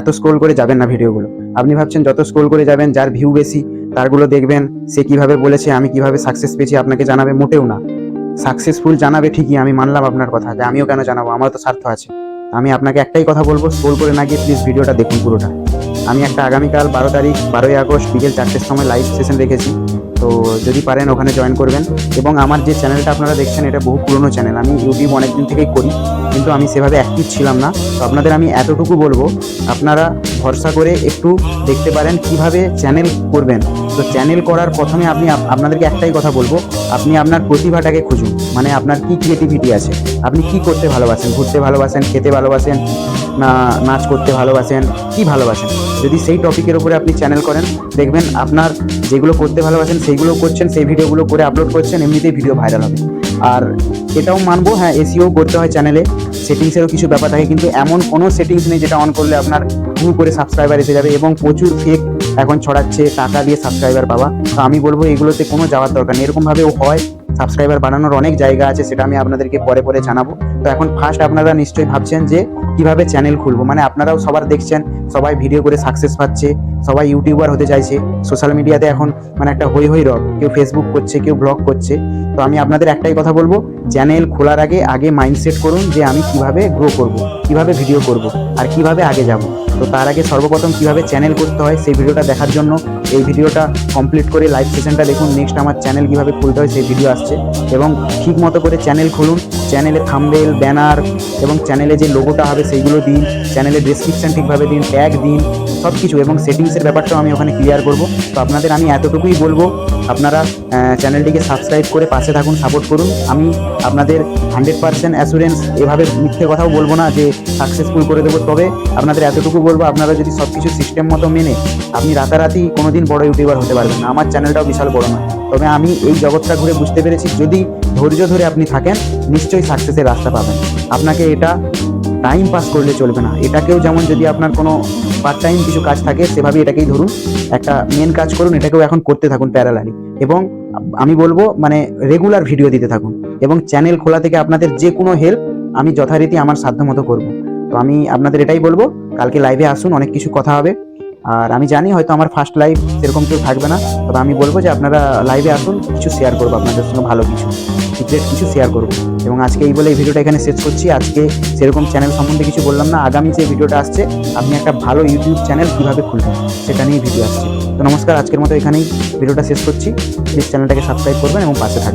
এত স্ক্রোল করে যাবেন না ভিডিওগুলো। আপনি ভাবছেন যত স্ক্রোল করে যাবেন, যার ভিউ বেশি তারগুলো দেখবেন, সে কিভাবে বলেছে, আমি কিভাবে সাকসেস পেয়েছি আপনাকে জানাবে, মোটেও না। সাকসেসফুল জানাবে ঠিকই, আমি মানলাম আপনার কথা, যে আমিও কেন জানাবো, আমারও তো স্বার্থ আছে। আমি আপনাকে একটাই কথা বলবো, স্ক্রোল করে না গিয়ে প্লিজ ভিডিওটা দেখুন পুরোটা। আমি একটা আগামীকাল 12 তারিখ 12ই আগস্ট বিকেল 4টের সময় লাইভ সেশন রেখেছি, তো যদি পারেন ওখানে জয়েন করবেন। এবং আমার যে চ্যানেলটা আপনারা দেখছেন এটা বহু পুরনো চ্যানেল, আমি ইউটিউব অনেকদিন থেকেই করি, কিন্তু আমি সেভাবে অ্যাক্টিভ ছিলাম না। তো আপনাদের আমি এতটুকু বলবো, আপনারা ভরসা করে একটু দেখতে পারেন কিভাবে চ্যানেল করবেন। তো চ্যানেল করার প্রথমে আপনাদেরকে একটাই কথা বলবো, আপনি আপনার প্রতিভাটাকে খুঁজুন। মানে আপনার কি ক্রিয়েটিভিটি আছে, আপনি কি করতে ভালোবাসেন, ঘুরতে ভালোবাসেন, খেতে ভালোবাসেন, না নাচ করতে ভালোবাসেন, কি ভালোবাসেন। যদি সেই টপিকের উপরে আপনি চ্যানেল করেন, দেখবেন আপনার যেগুলো করতে ভালোবাসেন সেইগুলো করছেন, সেই ভিডিওগুলো করে আপলোড করছেন, এমনিতেই ভিডিও ভাইরাল হবে। আর এটাও মানবো, হ্যাঁ এসইও করতে হয় চ্যানেলে, সেটিংসেরও কিছু ব্যাপার থাকে, কিন্তু এমন কোনো সেটিংস নেই যেটা অন করলে আপনার হু করে সাবস্ক্রাইবার এসে যাবে। এবং প্রচুর ফেক এখন ছড়াচ্ছে টাকা দিয়ে সাবস্ক্রাইবার পাওয়া। তো আমি বলবো এগুলোতে কোনো যাওয়ার দরকার নেই। এরকমভাবেও হয়, সাবস্ক্রাইবার বাড়ানোর অনেক জায়গা আছে, সেটা আমি আপনাদেরকে পরে পরে জানাবো। তো এখন ফার্স্ট আপনারা নিশ্চয়ই ভাবছেন যে কিভাবে চ্যানেল খুলবো। মানে আপনারাও সবার দেখছেন, সবাই ভিডিও করে সাকসেস পাচ্ছে, সবাই ইউটিউবার হতে চাইছে, সোশ্যাল মিডিয়াতে এখন মানে একটা হই হই রব, কেউ ফেসবুক করছে, কেউ ব্লগ করছে। তো আমি আপনাদের একটাই কথা বলবো, চ্যানেল খোলার আগে মাইন্ডসেট করুন যে আমি কিভাবে গ্রো করব, কিভাবে ভিডিও করব, আর কিভাবে আগে যাব। তো তার আগে সর্বপ্রথম কিভাবে চ্যানেল করতে হয় সেই ভিডিওটা দেখার জন্য এই ভিডিওটা কমপ্লিট করে লাইভ সেশনটা দেখুন। নেক্সট আমার চ্যানেল কিভাবে খুলতে হয় সেই ভিডিও আসছে। এবং ঠিক মতো করে চ্যানেল খুলুন, চ্যানেলে থাম্বনেল, ব্যানার এবং চ্যানেলে যে লোগোটা হবে সেইগুলো দিন, চ্যানেলের ডেসক্রিপশন ঠিকভাবে দিন, ট্যাগ দিন, সব কিছু। এবং সেটিংসের ব্যাপারটাও আমি ওখানে ক্লিয়ার করব। তো আপনাদের আমি এতটুকুই বলবো, আপনারা চ্যানেলটিকে সাবস্ক্রাইব করে পাশে থাকুন, সাপোর্ট করুন। আমি আপনাদের 100% অ্যাসুরেন্স, এভাবে মিথ্যে কথাও বলবো না যে সাকসেসফুল করে দেবো। তবে আপনাদের এতটুকু বলবো, আপনারা যদি সব কিছু সিস্টেম মতো মেনে, আপনি রাতারাতি কোনোদিন বড় ইউটিউবার হতে পারবেন না। আমার চ্যানেলটাও বিশাল বড় নয়, তবে আমি এই জগৎটা ঘুরে বুঝতে পেরেছি, যদি ধৈর্য ধরে আপনি থাকেন নিশ্চয়ই সাকসেসের রাস্তা পাবেন। আপনাকে এটা টাইম পাস করলে চলবে না, এটাকেও যেমন যদি আপনার কোনো পার্ট টাইম কিছু কাজ থাকে সেভাবে এটাকেই ধরুন, একটা মেন কাজ করুন, এটাকেও এখন করতে থাকুন প্যারালালি। এবং আমি বলবো মানে রেগুলার ভিডিও দিতে থাকুন। এবং চ্যানেল খোলা থেকে আপনাদের যে কোনো হেল্প আমি যথারীতি আমার সাধ্য মতো করবো। তো আমি আপনাদের এটাই বলবো, কালকে লাইভে আসুন, অনেক কিছু কথা হবে। আর আমি জানি হয়তো আমার ফার্স্ট লাইভ সেরকম কেউ থাকবে না, তবে আমি বলবো যে আপনারা লাইভে আসুন, কিছু শেয়ার করবো আপনাদের সঙ্গে, ভালো কিছু সিক্রেট কিছু শেয়ার করবো। এবং আজকে এই বলে এই ভিডিওটা এখানে শেষ করছি। আজকে সেরকম চ্যানেল সম্বন্ধে কিছু বললাম না, আগামী যে ভিডিওটা আসছে, আপনি একটা ভালো ইউটিউব চ্যানেল কীভাবে খুলবেন সেটা নিয়ে ভিডিও আসছে। তো নমস্কার, আজকের মতো এখানেই ভিডিওটা শেষ করছি। প্লিজ চ্যানেলটাকে সাবস্ক্রাইব করবেন এবং পাশে থাকবেন।